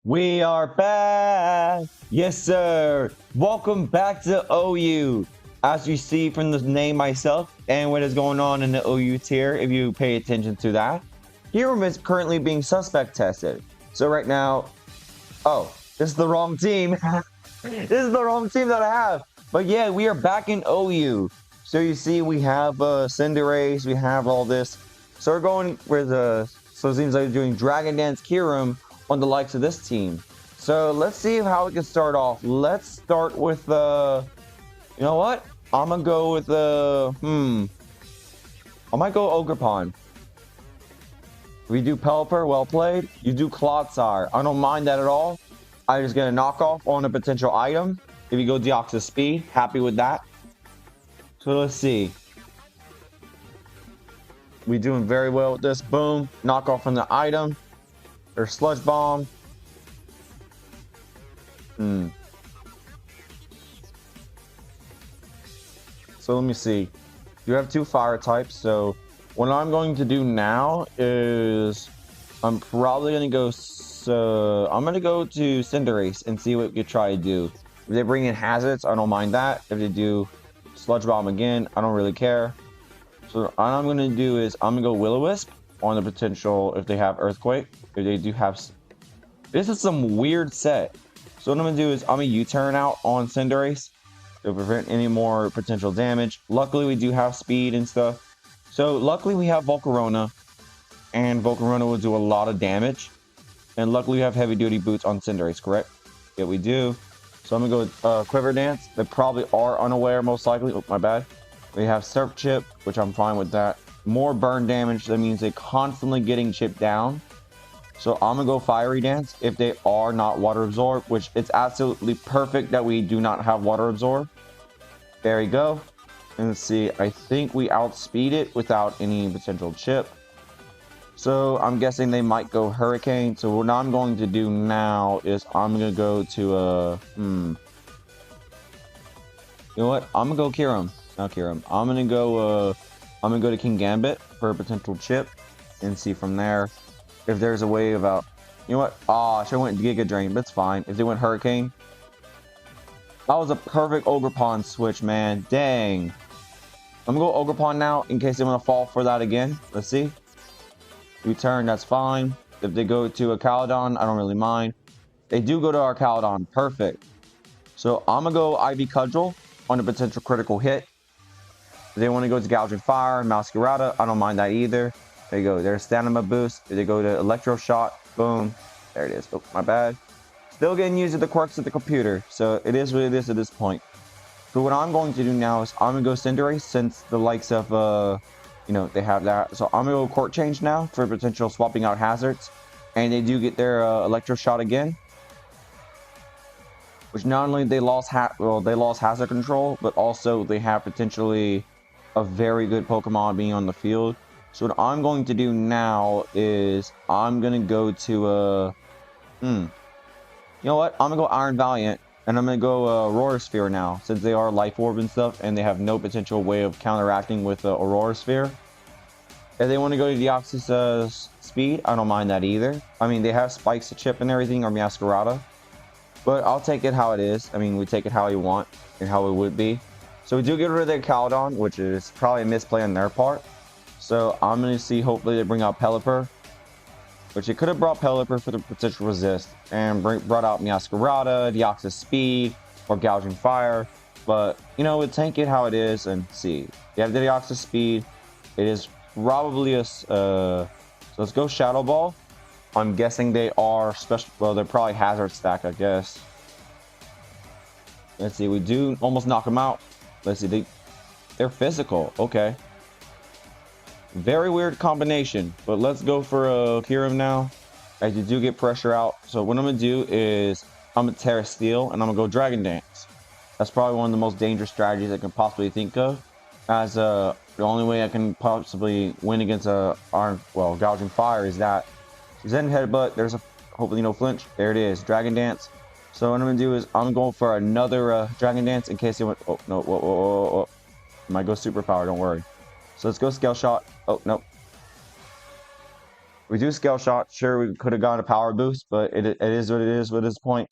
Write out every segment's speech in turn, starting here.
We are back! Yes, sir! Welcome back to OU! As you see from the name myself and what is going on in the OU tier, if you pay attention to that, Kyurem is currently being suspect tested. So right now, oh, this is the wrong team. This is the wrong team that I have. But yeah, we are back in OU. So you see, we have Cinderace, we have all this. So we're going with so it seems like we're doing Dragon Dance Kyurem on the likes of this team. So let's see how we can start off. Let's start with you know what? I'm gonna go with I might go Ogerpon. We do Pelipper, well played. You do Clodsire. I don't mind that at all. I just get a knockoff on a potential item. If you go Deoxys Speed, happy with that. So let's see. We doing very well with this. Boom, knockoff on the item. There's Sludge Bomb. So let me see. You have two fire types, so what I'm going to do now is I'm probably gonna go. So I'm gonna go to Cinderace and see what we could try to do. If they bring in hazards, I don't mind that. If they do Sludge Bomb again, I don't really care. So what I'm gonna do is I'm gonna go Will-O-Wisp on the potential if they have Earthquake. If they do have, this is some weird set. So what I'm gonna do is I'm gonna U-turn out on Cinderace to prevent any more potential damage. Luckily, we do have speed and stuff. So luckily we have Volcarona, and Volcarona will do a lot of damage. And luckily we have heavy duty boots on Cinderace, correct? Yeah, we do. So I'm gonna go with Quiver Dance. They probably are unaware, most likely. Oh, my bad. We have Surf Chip, which I'm fine with that. More burn damage, that means they're constantly getting chipped down. So I'm gonna go Fiery Dance if they are not Water Absorb, which it's absolutely perfect that we do not have Water Absorb. There we go. And let's see, I think we outspeed it without any potential chip. So I'm guessing they might go Hurricane. So what I'm going to do now is I'm gonna go to you know what? I'm gonna go Kyurem. Not Kyurem. I'm gonna go to King Gambit for a potential chip and see from there if there's a way about, you know what? Ah, I should have went Giga Drain, but it's fine. If they went Hurricane, that was a perfect Ogerpon switch, man. Dang. I'm gonna go Ogerpon now in case they want to fall for that again. Let's see. Return, that's fine. If they go to a Caledon, I don't really mind. They do go to our Caledon, perfect. So I'm gonna go Ivy Cudgel on a potential critical hit. If they want to go to Gouging Fire, Masquerada, I don't mind that either. There you go, there's Stamina Boost. If they go to Electro Shot, boom. There it is. Oh, my bad. Still getting used to the quirks of the computer, so it is what it is at this point. So what I'm going to do now is I'm gonna go Cinderace since the likes of you know, they have that. So I'm gonna go Court Change now for potential swapping out hazards, and they do get their Electro Shot again, which not only they lost hazard control, but also they have potentially a very good Pokemon being on the field. So what I'm going to do now is I'm gonna go to you know what? I'm gonna go Iron Valiant, and I'm gonna go Aurora Sphere now, since they are Life Orb and stuff, and they have no potential way of counteracting with Aurora Sphere. If they want to go to Deoxys Speed, I don't mind that either. I mean, they have Spikes to chip and everything, or Masquerada, but I'll take it how it is. I mean, we take it how you want and how it would be. So we do get rid of their Caledon, which is probably a misplay on their part. So I'm gonna see, hopefully they bring out Pelipper, which it could have brought Pelipper for the potential resist, and brought out Masquerada, Deoxys Speed, or Gouging Fire. But, you know, we'll take it how it is and see. You have the Deoxys Speed. It is probably a... so let's go Shadow Ball. I'm guessing they are special... Well, they're probably Hazard Stack, I guess. Let's see. We do almost knock them out. Let's see. They're physical. Okay. Very weird combination, but let's go for Kyurem now, as you do get pressure out. So what I'm gonna do is I'm gonna Terra Steel, and I'm gonna go Dragon Dance. That's probably one of the most dangerous strategies I can possibly think of, as the only way I can possibly win against Gouging Fire is that Zen Headbutt. There's a hopefully no flinch. There it is, Dragon Dance. So what I'm gonna do is I'm going for another Dragon Dance in case they went. Oh no! Whoa! Might go Superpower. Don't worry. So let's go Scale Shot. Oh, no. We do scale shot. Sure, we could have gotten a power boost, but it is what it is with this point.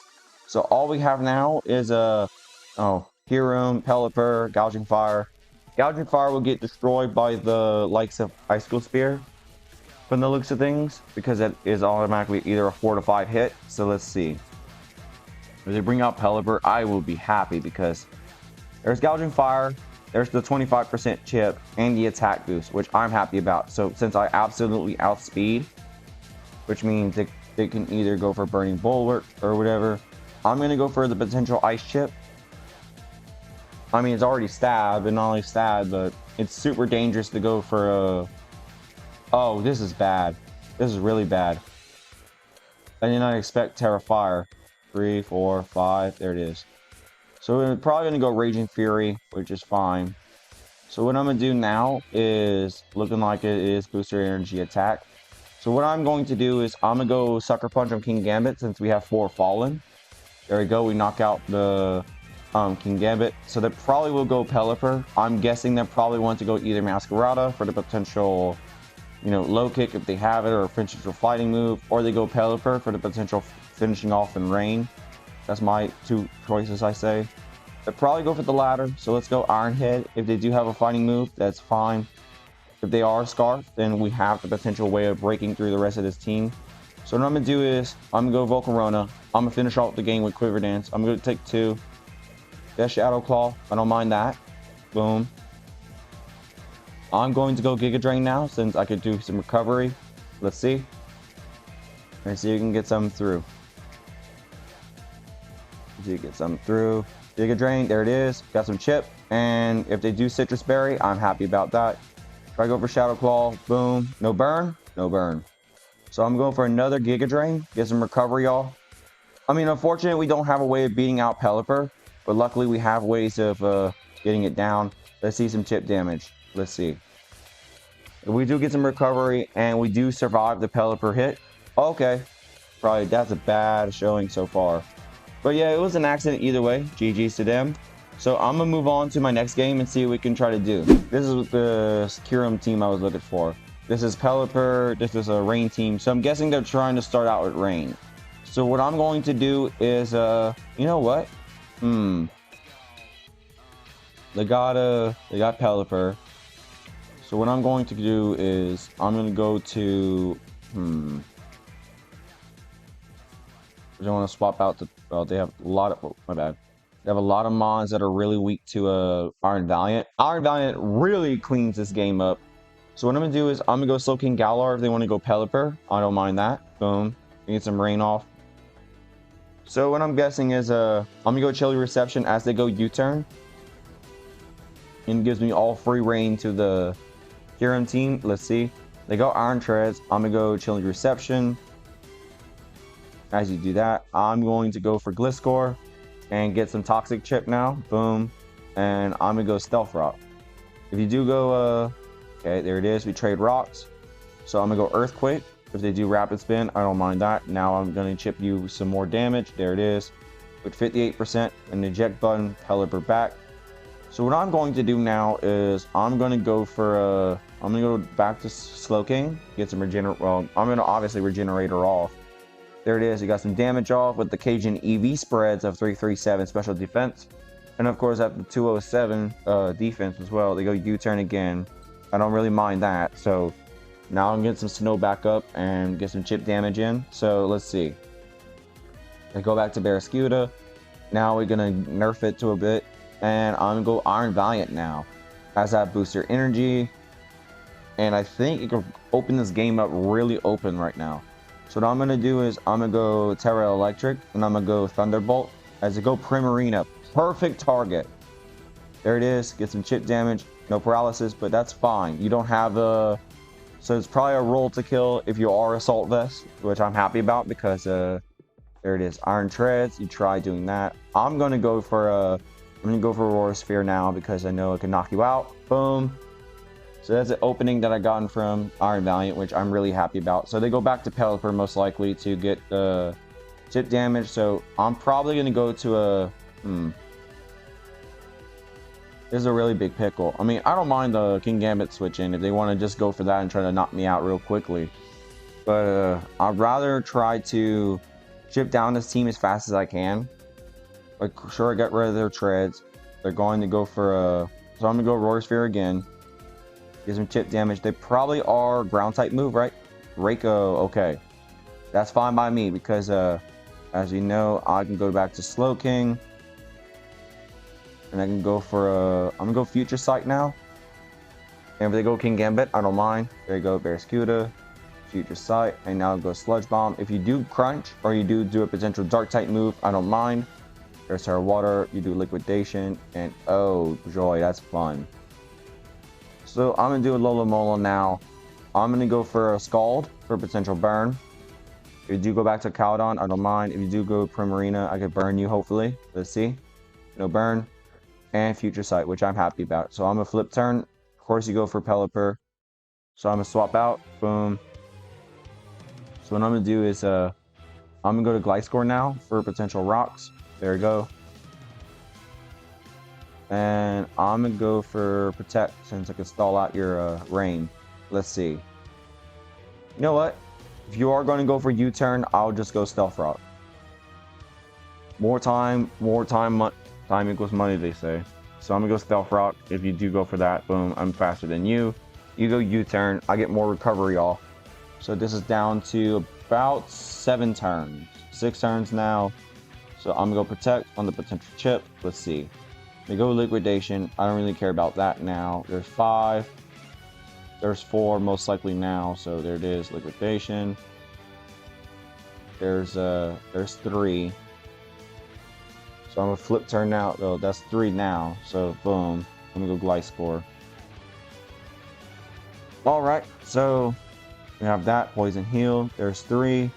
So all we have now is a Kyurem, Pelipper, Gouging Fire. Gouging Fire will get destroyed by the likes of Ice School Spear from the looks of things, because it is automatically either a 4 to 5 hit. So let's see. If they bring out Pelipper, I will be happy because there's Gouging Fire, there's the 25% chip, and the attack boost, which I'm happy about. So since I absolutely outspeed, which means they can either go for Burning Bulwark or whatever, I'm going to go for the potential Ice Chip. I mean, it's already Stab, and not only Stab, but it's super dangerous to go for a... Oh, this is bad. This is really bad. I did not expect Terra Fire. 3, 4, 5, there it is. So we're probably going to go Raging Fury, which is fine. So what I'm going to do now is, looking like it is Booster Energy Attack. So what I'm going to do is, I'm going to go Sucker Punch on King Gambit since we have 4 Fallen. There we go, we knock out the King Gambit. So they probably will go Pelipper. I'm guessing they probably want to go either Masquerada for the potential, you know, low kick if they have it, or potential fighting move, or they go Pelipper for the potential finishing off in rain. That's my 2 choices, I say. They'll probably go for the latter, so let's go Iron Head. If they do have a fighting move, that's fine. If they are Scarf, then we have the potential way of breaking through the rest of this team. So what I'm going to do is, I'm going to go Volcarona. I'm going to finish off the game with Quiver Dance. I'm going to take 2. That's Shadow Claw. I don't mind that. Boom. I'm going to go Giga Drain now, since I could do some recovery. Let's see. Let's see if you can get some through. Let's see if you get some through. Giga Drain, there it is. Got some chip. And if they do Citrus Berry, I'm happy about that. Try to go for Shadow Claw. Boom. No burn? No burn. So I'm going for another Giga Drain. Get some recovery, y'all. I mean, unfortunately, we don't have a way of beating out Pelipper. But luckily, we have ways of getting it down. Let's see some chip damage. Let's see. If we do get some recovery and we do survive the Pelipper hit. Okay. Probably that's a bad showing so far. But yeah, it was an accident either way. GG's to them. So I'm going to move on to my next game and see what we can try to do. This is the Kyurem team I was looking for. This is Pelipper. This is a Rain team. So I'm guessing they're trying to start out with Rain. So what I'm going to do is, you know what? They got Pelipper. So what I'm going to do is, I'm going to go to, I don't want to swap out the, well, they have a lot of, oh, my bad. They have a lot of mons that are really weak to Iron Valiant. Iron Valiant really cleans this game up. So what I'm going to do is, I'm going to go Slow King Galar if they want to go Pelipper. I don't mind that. Boom. Get some rain off. So what I'm guessing is, I'm going to go Chilly Reception as they go U-turn. And it gives me all free reign to the Kyurem team. Let's see. They go Iron Treads. I'm going to go Chilly Reception. As you do that, I'm going to go for Gliscor and get some Toxic Chip now. Boom. And I'm going to go Stealth Rock. If you do go, okay, there it is. We trade rocks. So I'm going to go Earthquake. If they do Rapid Spin, I don't mind that. Now I'm going to chip you some more damage. There it is. With 58%, an eject button, Pelipper back. So what I'm going to do now is I'm going to go for, I'm going to go back to Slowking. Get some regenerate, well, I'm going to obviously regenerate her off. There it is. You got some damage off with the Cajun EV spreads of 337 special defense. And of course, at the 207 defense as well, they go U-turn again. I don't really mind that. So now I'm getting some snow back up and get some chip damage in. So let's see. I go back to Barraskewda. Now we're going to nerf it to a bit. And I'm going to go Iron Valiant now. Has that booster energy. And I think it can open this game up really open right now. So what I'm going to do is I'm going to go Terra Electric. And I'm going to go Thunderbolt. As I go Primarina. Perfect target. There it is. Get some chip damage. No paralysis, but that's fine. You don't have a... So it's probably a roll to kill if you are Assault Vest. Which I'm happy about because... there it is. Iron Treads. You try doing that. I'm going to go for... I'm going to go for Aurora Sphere now because I know it can knock you out. Boom. So that's an opening that I gotten from Iron Valiant, which I'm really happy about. So they go back to Pelipper most likely to get chip damage. So I'm probably going to go to a... This is a really big pickle. I mean, I don't mind the King Gambit switch in if they want to just go for that and try to knock me out real quickly. But I'd rather try to chip down this team as fast as I can. Like, sure, I got rid of their treads. They're going to go for a... So I'm going to go Roar Sphere again. Get some chip damage. They probably are ground type move, right? Reiko, okay. That's fine by me because, as you know, I can go back to Slow King. And I can go for a... I'm going to go Future Sight now. And if they go King Gambit, I don't mind. There you go, Barraskewda. Future Sight. And now go Sludge Bomb. If you do Crunch or you do a potential Dark type move, I don't mind. There's Terra Water, you do Liquidation, and oh joy, that's fun. So I'm gonna do a Lola Mola now. I'm gonna go for a Scald for a potential burn. If you do go back to Caldon, I don't mind. If you do go Primarina, I could burn you hopefully. Let's see. No burn. And Future Sight, which I'm happy about. So I'm gonna flip turn. Of course you go for Pelipper. So I'm gonna swap out. Boom. So what I'm gonna do is I'm gonna go to Gliscor now for potential rocks. There we go. And I'm gonna go for Protect since I can stall out your rain. Let's see. You know what? If you are going to go for U-turn, I'll just go Stealth Rock. More time equals money, they say. So I'm gonna go Stealth Rock. If you do go for that, boom, I'm faster than you. You go U-turn, I get more recovery off. So this is down to about 7 turns. 6 turns now. So I'm gonna go Protect on the potential chip. Let's see. We go Liquidation. I don't really care about that now. There's 5. There's 4 most likely now. So there it is. Liquidation. There's 3. So I'm gonna flip turn now. Oh, that's 3 now. So boom. Let me go Gliscor. Alright, so we have that. Poison Heal. There's 3.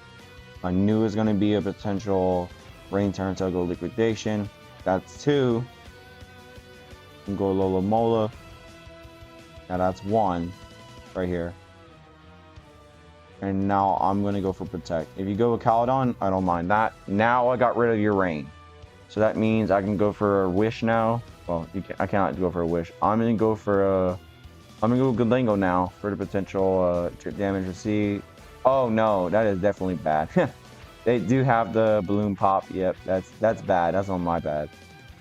I knew it was gonna be a potential rain turn, so I'll go Liquidation. That's 2. And go Lola Mola. Now that's 1 right here. And now I'm gonna go for Protect. If you go with Caledon, I don't mind that. Now I got rid of your rain. So that means I can go for a Wish now. Well, I cannot go for a Wish. I'm gonna go for I'm gonna go Galingo now for the potential chip damage to see. Oh no, that is definitely bad. They do have the balloon pop. Yep, that's bad. That's on my bad.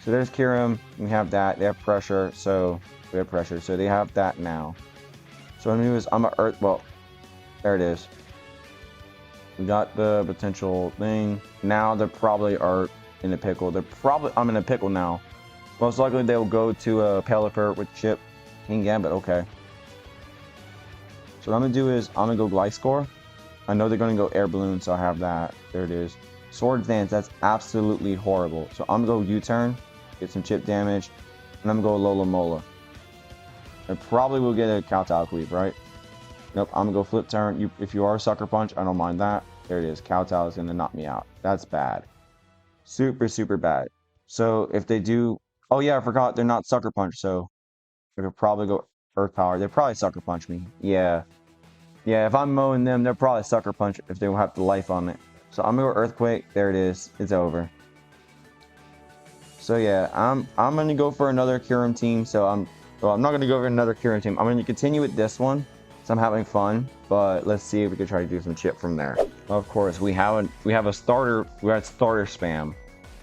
So there's Kyurem. We have that. They have pressure. So we have pressure. So they have that now. So what I'm gonna do is I'm a Earth. Well, there it is. We got the potential thing. Now they probably are in a pickle. I'm in a pickle now. Most likely they'll go to a Pelipper with chip. King Gambit. Okay. So what I'm gonna do is I'm gonna go Gliscor. I know they're going to go Air Balloon, so I have that. There it is. Swords Dance, that's absolutely horrible. So I'm going to go U-turn, get some chip damage, and I'm going to go Lola Mola. I probably will get a Kowtow Cleave, right? Nope, I'm going to go flip turn. If you are Sucker Punch, I don't mind that. There it is. Kowtow is going to knock me out. That's bad. Super, super bad. So if they do... Oh yeah, I forgot. They're not Sucker Punch, so they could probably go Earth Power. They probably Sucker Punch me. Yeah. Yeah, if I'm mowing them, they'll probably Sucker Punch if they don't have the life on it. So I'm gonna go Earthquake. There it is. It's over. So yeah, I'm gonna go for another Kyurem team. So I'm not gonna go for another Kyurem team. I'm gonna continue with this one. So I'm having fun. But let's see if we can try to do some chip from there. Of course, we have a starter. We had starter spam.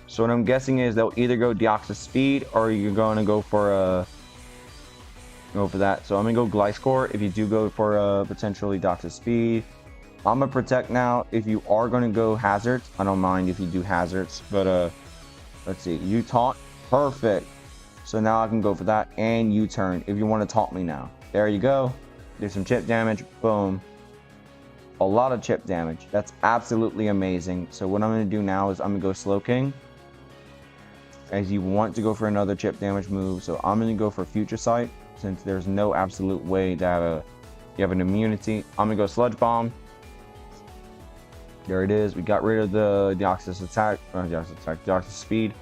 So what I'm guessing is they'll either go Deoxys Speed or you're gonna go for a. Go for that. So I'm gonna go Gliscor. If you do go for potentially Deoxys Speed, I'm gonna Protect now. If you are gonna go Hazards, I don't mind if you do Hazards. But let's see. You taunt, perfect. So now I can go for that and U-turn if you want to taunt me now. There you go. Do some chip damage. Boom. A lot of chip damage. That's absolutely amazing. So what I'm gonna do now is I'm gonna go Slow King. As you want to go for another chip damage move, so I'm gonna go for Future Sight. Since there's no absolute way that you have an immunity, I'm gonna go Sludge Bomb. There it is. We got rid of the Deoxys attack, Deoxys Speed.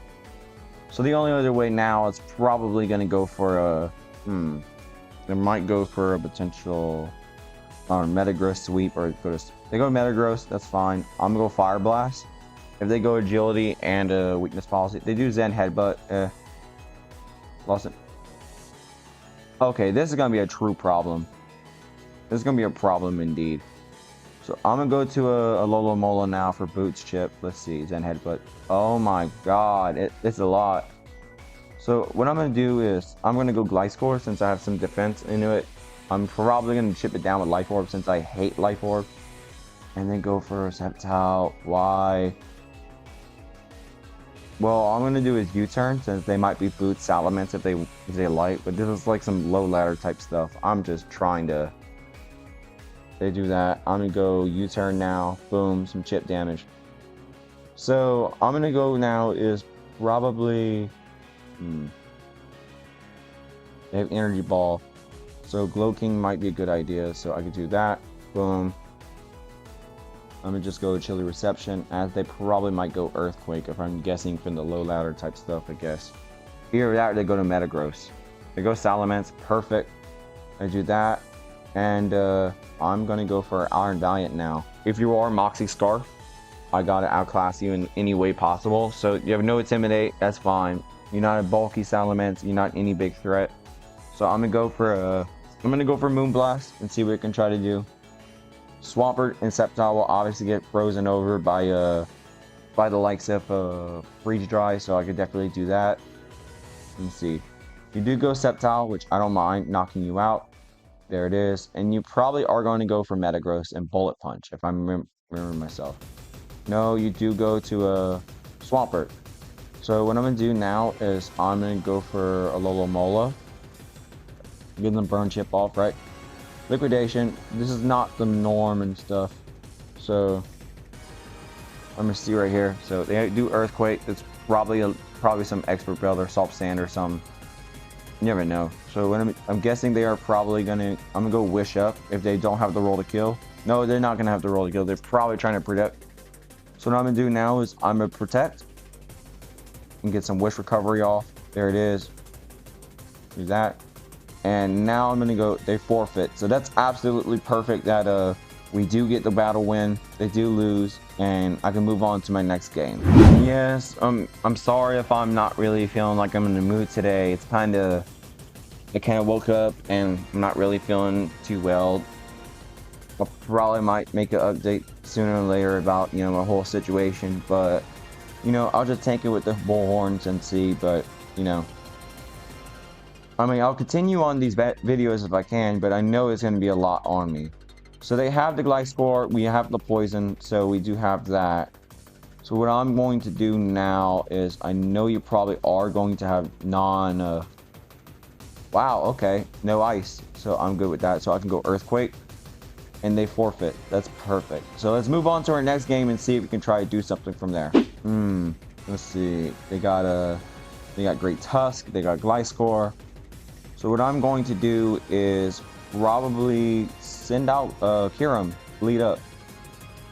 So the only other way now is probably gonna go for a They might go for a potential Metagross sweep or go to. They go Metagross. That's fine. I'm gonna go Fire Blast. If they go Agility and a Weakness Policy, they do Zen Headbutt. Lost it. Okay, this is gonna be a true problem. This is gonna be a problem indeed. So I'm gonna go to a Lolo Mola now for Boots chip. Let's see, Zen Headbutt. Oh my god, it's a lot. So what I'm gonna do is I'm gonna go Gliscor since I have some defense into it. I'm probably gonna chip it down with Life Orb since I hate Life Orb. And then go for a Sceptile. Why? Well, all I'm gonna do is U-turn since they might be Boots Salamence if they like, but this is like some low ladder type stuff. I'm just trying to. They do that. I'm gonna go U-turn now. Boom, some chip damage. So I'm gonna go now is probably. They have Energy Ball, so Glow King might be a good idea. So I could do that. Boom. I'm gonna just go Chilly Reception, as they probably might go Earthquake if I'm guessing from the low ladder type stuff, I guess. Either that, they go to Metagross. They go Salamence, perfect. I do that, and I'm gonna go for Iron Valiant now. If you are Moxie Scarf, I gotta outclass you in any way possible. So you have no Intimidate, that's fine. You're not a bulky Salamence, you're not any big threat. So I'm gonna go for Moonblast and see what it can try to do. Swampert and Sceptile will obviously get frozen over by the likes of Freeze Dry, so I could definitely do that. Let's see. You do go Sceptile, which I don't mind knocking you out. There it is. And you probably are going to go for Metagross and Bullet Punch, if I remember myself. No, you do go to a Swampert. So what I'm going to do now is I'm going to go for a Lolo Mola. Give them Burn Chip off, right? Liquidation. This is not the norm and stuff. So I'm going to see right here. So they do Earthquake. It's probably some Expert Build or Soft Sand or something. You never know. So when I'm guessing they are probably going to... I'm going to go Wish Up if they don't have the roll to kill. No, they're not going to have the roll to kill. They're probably trying to protect. So what I'm going to do now is I'm going to Protect and get some Wish Recovery off. There it is. Do that. And now I'm going to go... They forfeit. So that's absolutely perfect that we do get the battle win. They do lose. And I can move on to my next game. Yes, I'm sorry if I'm not really feeling like I'm in the mood today. It's I kind of woke up and I'm not really feeling too well. I probably might make an update sooner or later about, you know, my whole situation. But, you know, I'll just take it with the bullhorns and see. But, you know, I mean, I'll continue on these videos if I can, but I know it's going to be a lot on me. So they have the Gliscor, we have the Poison, so we do have that. So what I'm going to do now is, I know you probably are going to have wow, okay, no Ice. So I'm good with that, so I can go Earthquake. And they forfeit, that's perfect. So let's move on to our next game and see if we can try to do something from there. Let's see, they got Great Tusk, they got Gliscor. So what I'm going to do is probably send out Kyurem, Bleed Up.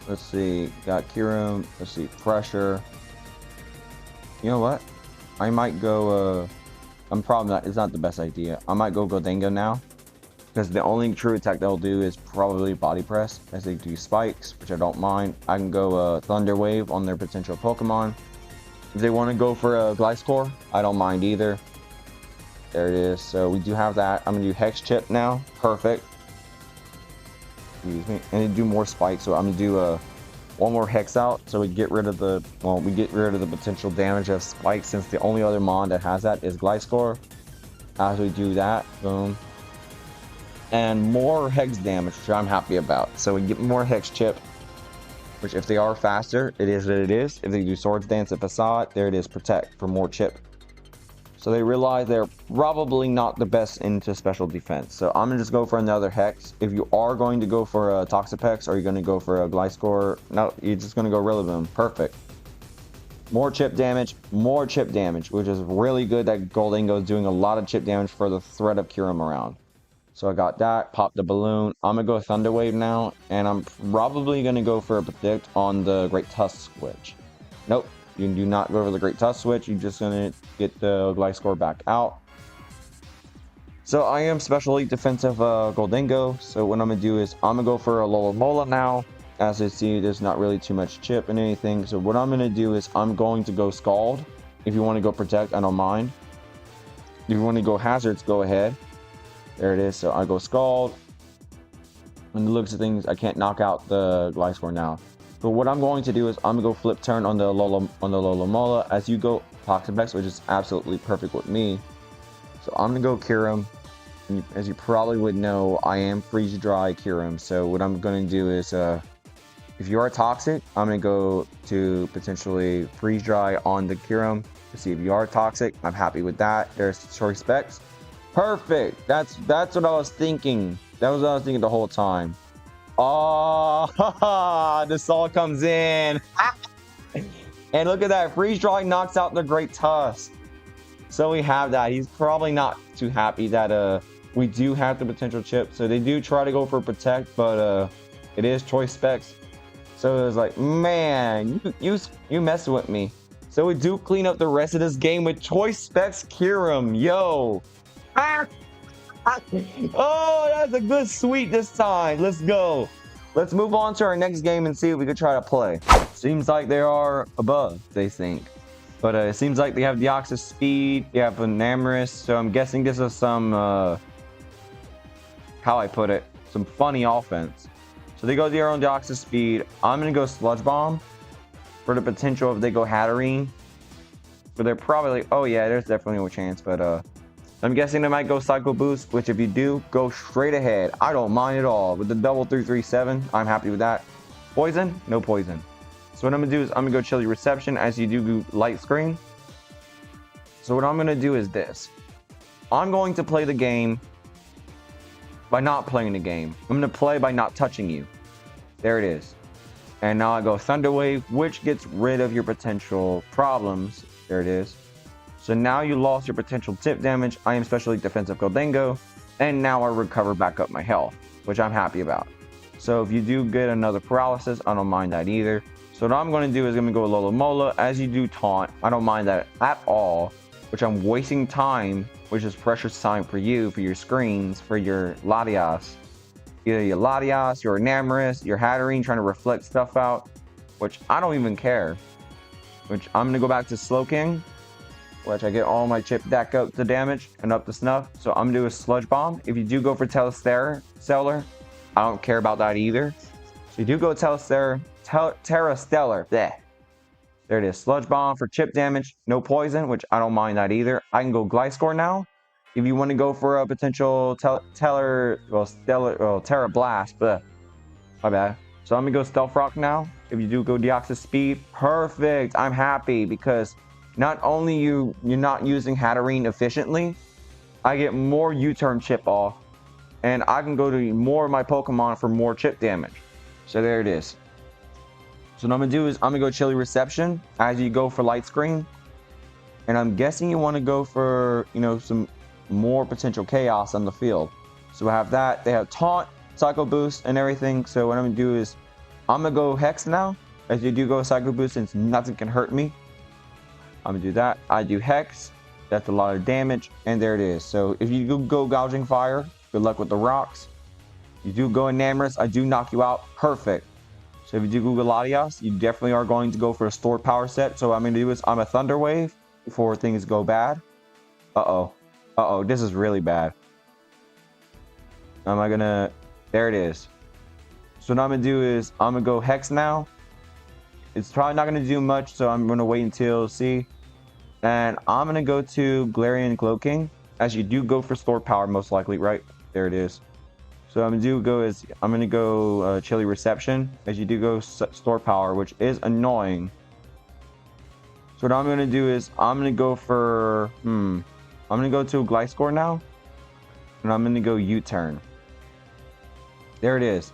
Let's see, got Kyurem, let's see, Pressure. You know what? I might go, it's not the best idea. I might go Goldengo now. Because the only true attack they'll do is probably Body Press, as they do Spikes, which I don't mind. I can go Thunder Wave on their potential Pokemon. If they want to go for a Gliscor, I don't mind either. There it is. So we do have that. I'm going to do Hex Chip now. Perfect. Excuse me. And then do more Spikes. So I'm going to do one more Hex out. So we get rid of the potential damage of Spikes, since the only other Mon that has that is Gliscor. As we do that, boom. And more Hex damage, which I'm happy about. So we get more Hex Chip, which if they are faster, it is what it is. If they do Swords Dance and Facade, there it is, Protect for more Chip. So they realize they're probably not the best into special defense. So I'm going to just go for another Hex. If you are going to go for a Toxapex, or you're going to go for a Gliscor, no, you're just going to go Rillaboom. Perfect. More chip damage, which is really good that Goldengo is doing a lot of chip damage for the threat of Kyurem around. So I got that, pop the balloon. I'm going to go Thunder Wave now, and I'm probably going to go for a Predict on the Great Tusk switch. Nope. You do not go for the Great Tusk switch. You're just going to get the Gliscor back out. So I am specially defensive Goldengo. So what I'm going to do is I'm going to go for a Lolo Mola now. As you see, there's not really too much chip and anything. So what I'm going to do is I'm going to go Scald. If you want to go Protect, I don't mind. If you want to go Hazards, go ahead. There it is. So I go Scald. And the looks of things, I can't knock out the Gliscor now. But what I'm going to do is I'm gonna go flip turn on the Lola as you go Toxapex, which is absolutely perfect with me. So I'm gonna go Kyurem. And as you probably would know, I am freeze dry Kyurem. So what I'm gonna do is if you are toxic, I'm gonna go to potentially freeze dry on the Kyurem to see if you are toxic. I'm happy with that. There's choice specs. Perfect. That's what I was thinking. That was what I was thinking the whole time. Oh, the Saw comes in. And look at that. Freeze dry knocks out the Great Tusk. So we have that. He's probably not too happy that we do have the potential chip. So they do try to go for protect, but it is choice specs. So it was like, man, you messing with me. So we do clean up the rest of this game with choice specs Kyurem. Yo. Oh, that's a good sweep this time. Let's go. Let's move on to our next game and see if we could try to play. Seems like they are above, they think. But it seems like they have Deoxys speed. They have Enamorous. So I'm guessing this is some, how I put it, some funny offense. So they go their own Deoxys speed. I'm going to go Sludge Bomb for the potential if they go Hatterene. But they're probably like, oh yeah, there's definitely no chance. But I'm guessing they might go Psycho Boost, which if you do, go straight ahead. I don't mind at all. With the double 337, I'm happy with that. Poison? No poison. So what I'm going to do is I'm going to go Chilly Reception as you do Light Screen. So what I'm going to do is this. I'm going to play the game by not playing the game. I'm going to play by not touching you. There it is. And now I go Thunder Wave, which gets rid of your potential problems. There it is. So now you lost your potential tip damage. I am Special League Defensive Goldengo. And now I recover back up my health, which I'm happy about. So if you do get another paralysis, I don't mind that either. So what I'm going to do is I'm going to go Lola Mola. As you do taunt, I don't mind that at all, which I'm wasting time, which is precious time for you, for your screens, for your Latias. Either your Latias, your Enamorous, your Hatterene trying to reflect stuff out, which I don't even care. Which I'm going to go back to Slowking, which I get all my chip deck up to damage and up to snuff. So I'm going to do a Sludge Bomb. If you do go for Telestellar, I don't care about that either. So you do go Telestellar, Terra Stellar. Bleh. There it is. Sludge Bomb for chip damage. No poison, which I don't mind that either. I can go Gliscor now. If you want to go for a potential Terra Blast. Bleh. My bad. So I'm going to go Stealth Rock now. If you do go Deoxys Speed. Perfect. I'm happy because not only you're not using Hatterene efficiently, I get more U-turn chip off. And I can go to more of my Pokemon for more chip damage. So there it is. So what I'm going to do is I'm going to go Chilly Reception as you go for Light Screen. And I'm guessing you want to go for, some more potential chaos on the field. So I have that. They have Taunt, Psycho Boost, and everything. So what I'm going to do is I'm going to go Hex now. As you do go Psycho Boost, since nothing can hurt me. I'm going to do that. I do Hex. That's a lot of damage. And there it is. So if you go Gouging Fire, good luck with the rocks. You do go Enamorous, I do knock you out. Perfect. So if you do Google Latias, you definitely are going to go for a stored power set. So what I'm going to do is I'm a Thunder Wave before things go bad. Uh-oh, this is really bad. Am I going to... There it is. So what I'm going to do is I'm going to go Hex now. It's probably not going to do much, so I'm going to wait until see. And I'm going to go to Galarian Cloaking. As you do go for stored power, most likely, right? There it is. So I'm going to go Chilly Reception as you do go store power, which is annoying. So what I'm going to do is I'm going to go for I'm going to go to Gliscor now, and I'm going to go U-turn. There it is.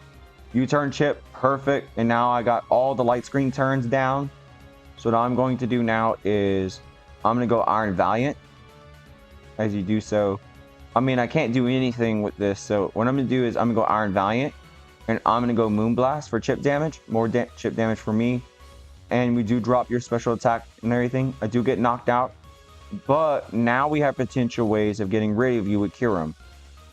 U-turn chip, perfect. And now I got all the light screen turns down. So what I'm going to do now is I'm going to go Iron Valiant. As you do so, I mean, I can't do anything with this. So what I'm going to do is I'm going to go Iron Valiant. And I'm going to go Moonblast for chip damage. More chip damage for me. And we do drop your special attack and everything. I do get knocked out. But now we have potential ways of getting rid of you with Kyurem,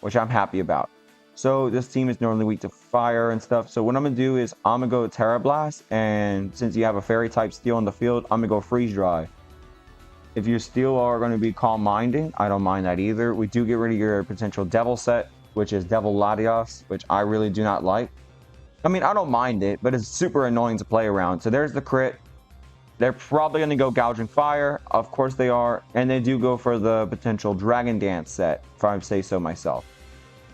which I'm happy about. So this team is normally weak to fire and stuff. So what I'm going to do is I'm going to go Terra Blast. And since you have a fairy type steel on the field, I'm going to go Freeze Dry. If you still are going to be Calm Minding, I don't mind that either. We do get rid of your potential Devil set. which is Devil Latios, which I really do not like. I mean, I don't mind it, but it's super annoying to play around. So there's the crit. They're probably going to go Gouging Fire. Of course they are. And they do go for the potential Dragon Dance set, if I say so myself.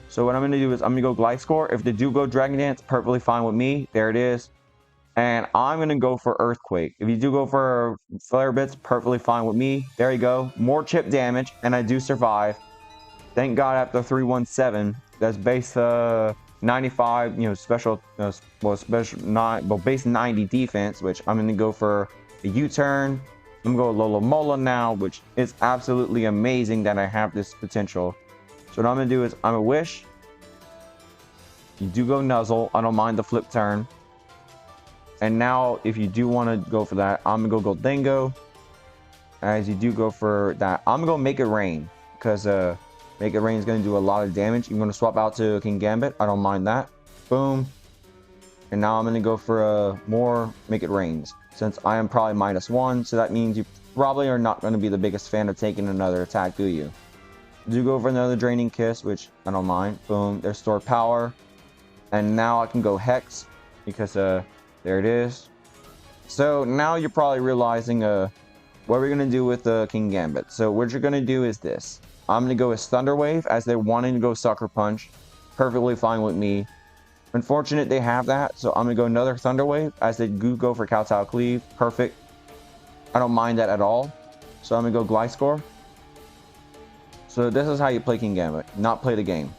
So what I'm going to do is I'm going to go Gliscor. If they do go Dragon Dance, perfectly fine with me. There it is. And I'm going to go for Earthquake. If you do go for Flare Bits, perfectly fine with me. There you go. More chip damage, and I do survive. Thank God after 317. That's base 95, you know, special, base 90 defense, which I'm going to go for a U-turn. I'm going to go Lola Mola now, which is absolutely amazing that I have this potential. So what I'm going to do is I'm going to Wish. You do go Nuzzle. I don't mind the flip turn. And now, if you do want to go for that, I'm going to go Gholdengo. As you do go for that, I'm going to go Make It Rain. Because Make It Rain is going to do a lot of damage. You're going to swap out to King Gambit. I don't mind that. Boom. And now I'm going to go for more Make It Rains. Since I am probably -1. So that means you probably are not going to be the biggest fan of taking another attack, do you? Do go for another Draining Kiss, which I don't mind. Boom. There's Store Power. And now I can go Hex. Because there it is. So now you're probably realizing what we're going to do with the King Gambit. So what you're going to do is this. I'm going to go with Thunder Wave as they're wanting to go Sucker Punch. Perfectly fine with me. Unfortunate they have that. So I'm going to go another Thunder Wave as they do go for Kowtow Cleave. Perfect. I don't mind that at all. So I'm going to go Gliscor. So this is how you play King Gambit. Not play the game.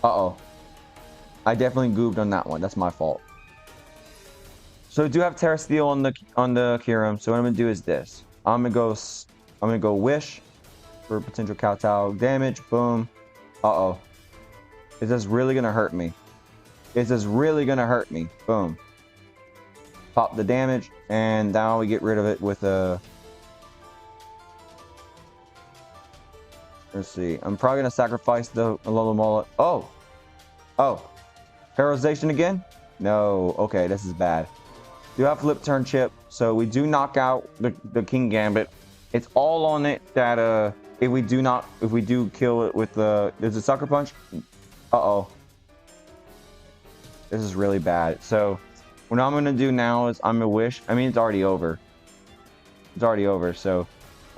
Uh-oh. I definitely goobed on that one. That's my fault. So I do have Terra Steel on the Kyurem. So what I'm gonna do is this. I'm gonna go Wish for potential Kowtow damage. Boom. Uh-oh. Is this really gonna hurt me? Is this really gonna hurt me? Boom. Pop the damage, and now we get rid of it with a. Let's see. I'm probably gonna sacrifice the Alola. Oh. Oh. Paralyzation again? No. Okay, this is bad. Do have Flip Turn Chip, so we do knock out the King Gambit. It's all on it that if we do kill it with there's a Sucker Punch. Uh-oh. This is really bad. So what I'm gonna do now is I'm gonna Wish. I mean, it's already over. It's already over. So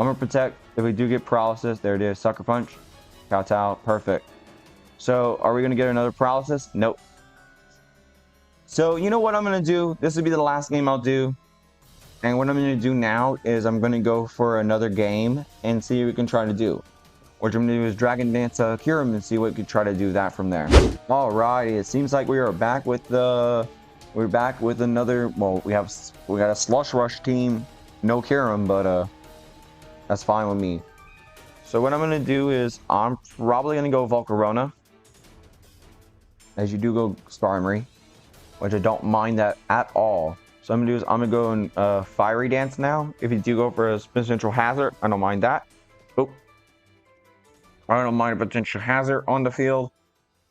I'm gonna Protect. If we do get Paralysis, there it is. Sucker Punch. Kowtow. Perfect. So are we gonna get another Paralysis? Nope. So, you know what I'm going to do? This will be the last game I'll do. And what I'm going to do now is I'm going to go for another game and see what we can try to do. What I'm going to do is Dragon Dance Kyurem and see what we can try to do that from there. Alrighty, it seems like we are back with another, well, we got a Slush Rush team. No Kyurem, but that's fine with me. So what I'm going to do is I'm probably going to go Volcarona. As you do go Skarmory. Which I don't mind that at all. So I'm gonna do is I'm gonna go in Fiery Dance now. If you do go for a potential hazard, I don't mind that. Oh, I don't mind a potential hazard on the field.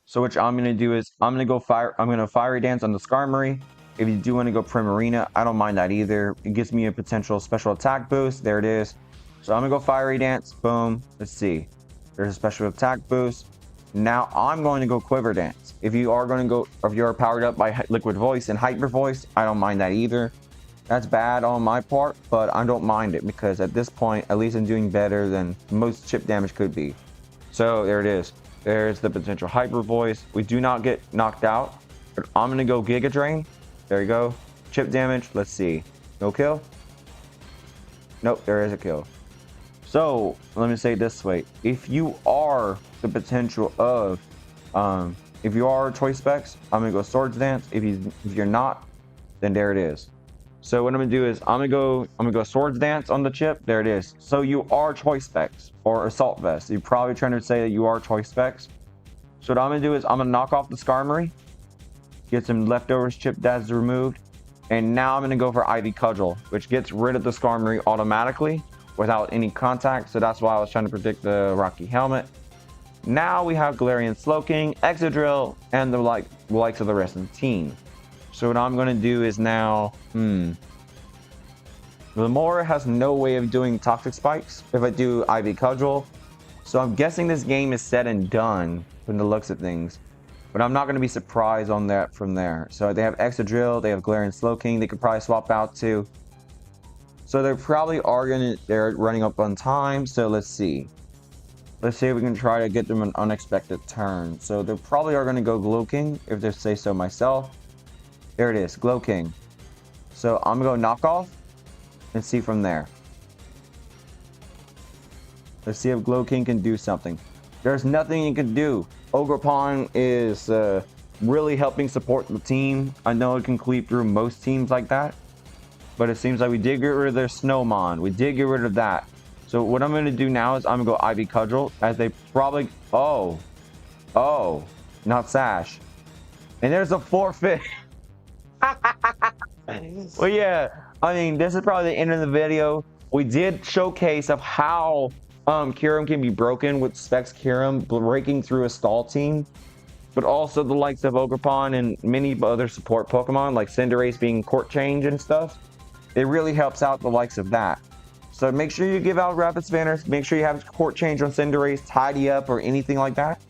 So what I'm gonna do is I'm gonna Fiery Dance on the Skarmory. If you do want to go Primarina, I don't mind that either. It gives me a potential special attack boost. There it is. So I'm gonna go Fiery Dance. Boom. Let's see. There's a special attack boost. Now I'm going to go Quiver Dance. If you are powered up by Liquid Voice and Hyper Voice, I don't mind that either. That's bad on my part, but I don't mind it because at this point, at least I'm doing better than most chip damage could be. So there it is. There's the potential Hyper Voice. We do not get knocked out. But I'm going to go Giga Drain. There you go. Chip damage. Let's see. No kill? Nope, there is a kill. So let me say it this way. If you are the potential of if you are Choice Specs, I'm gonna go Swords Dance. If you're not, then there it is. So what I'm gonna do is I'm gonna go Swords Dance on the chip. There it is. So you are Choice Specs or Assault Vest. You're probably trying to say that you are Choice Specs. So what I'm gonna do is I'm gonna knock off the Skarmory, get some leftovers chip that's removed, and now I'm gonna go for Ivy Cudgel, which gets rid of the Skarmory automatically without any contact. So that's why I was trying to predict the Rocky Helmet. Now we have Galarian Slowking, Excadrill, and the likes of the rest of the team. So what I'm going to do is now, Lamora has no way of doing Toxic Spikes if I do Ivy Cudgel. So I'm guessing this game is said and done from the looks of things. But I'm not going to be surprised on that from there. So they have Exadrill, they have Glare and Slowking. They could probably swap out too. So they probably are they're running up on time. So let's see. Let's see if we can try to get them an unexpected turn. So they probably are going to go Glowking, if they say so myself. There it is, Glowking. So I'm going to go knock off and see from there. Let's see if Glowking can do something. There's nothing he can do. Ogerpon is really helping support the team. I know it can creep through most teams like that. But it seems like we did get rid of their Snowmon. We did get rid of that. So what I'm going to do now is I'm going to go Ivy Cudgel. As they probably... Oh. Oh. Not Sash. And there's a forfeit. Well, yeah. I mean, this is probably the end of the video. We did showcase of how Kyurem can be broken with Specs Kyurem breaking through a stall team, but also the likes of Ogerpon and many other support Pokemon like Cinderace being court change and stuff. It really helps out the likes of that. So make sure you give out Rapid Spanners. Make sure you have court change on Cinderace, Tidy Up, or anything like that.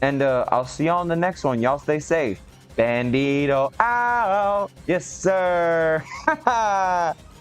And I'll see y'all on the next one. Y'all stay safe. Bandito out. Yes, sir.